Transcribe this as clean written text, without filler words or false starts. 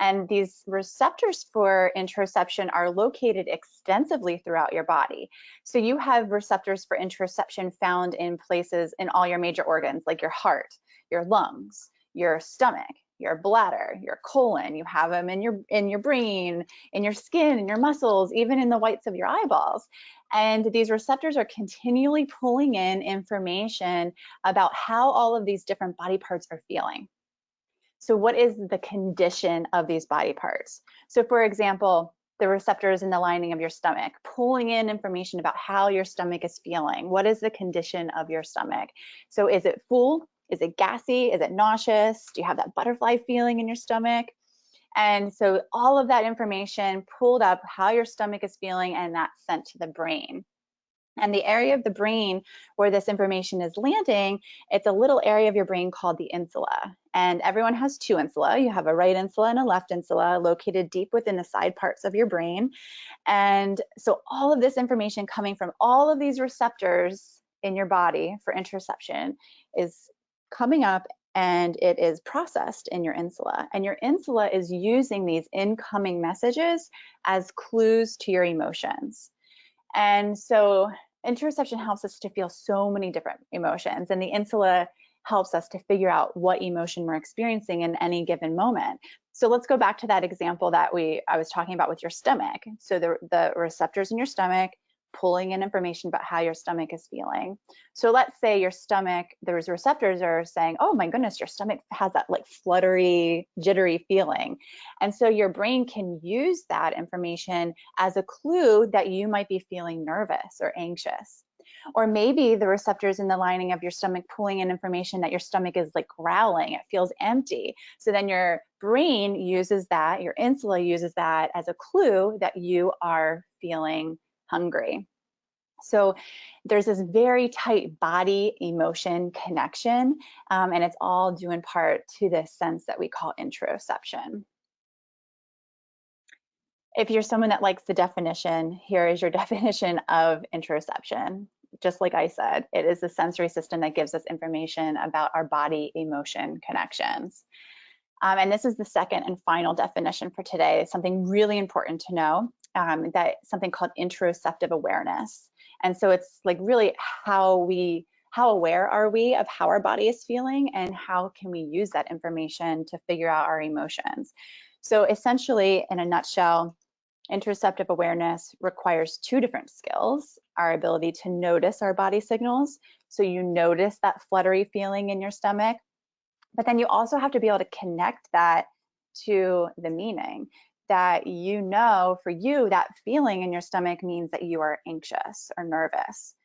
And these receptors for interoception are located extensively throughout your body. So you have receptors for interoception found in places in all your major organs, like your heart, your lungs, your stomach, your bladder, your colon. You have them in your brain, in your skin, in your muscles, even in the whites of your eyeballs. And these receptors are continually pulling in information about how all of these different body parts are feeling. So what is the condition of these body parts? So for example, the receptors in the lining of your stomach, pulling in information about how your stomach is feeling. What is the condition of your stomach? So is it full? Is it gassy? Is it nauseous? Do you have that butterfly feeling in your stomach? And so all of that information pulled up how your stomach is feeling, and that's sent to the brain. And the area of the brain where this information is landing, it's a little area of your brain called the insula. And everyone has two insula. You have a right insula and a left insula located deep within the side parts of your brain. And so all of this information coming from all of these receptors in your body for interoception is coming up, and it is processed in your insula. And your insula is using these incoming messages as clues to your emotions. And so interoception helps us to feel so many different emotions, and the insula helps us to figure out what emotion we're experiencing in any given moment. So let's go back to that example that I was talking about with your stomach. So the receptors in your stomach pulling in information about how your stomach is feeling. So let's say your stomach, those receptors are saying, oh my goodness, your stomach has that like fluttery, jittery feeling. And so your brain can use that information as a clue that you might be feeling nervous or anxious. Or maybe the receptors in the lining of your stomach pulling in information that your stomach is like growling, it feels empty. So then your brain uses that, your insula uses that as a clue that you are feeling hungry. So there's this very tight body emotion connection, and it's all due in part to this sense that we call interoception. If you're someone that likes the definition, here is your definition of interoception. Just like I said, it is the sensory system that gives us information about our body emotion connections. And this is the second and final definition for today, something really important to know, that something called interoceptive awareness. And so it's like really how aware are we of how our body is feeling, and how can we use that information to figure out our emotions. So essentially, in a nutshell, interoceptive awareness requires two different skills: our ability to notice our body signals. So you notice that fluttery feeling in your stomach, but then you also have to be able to connect that to the meaning that, you know, for you, that feeling in your stomach means that you are anxious or nervous.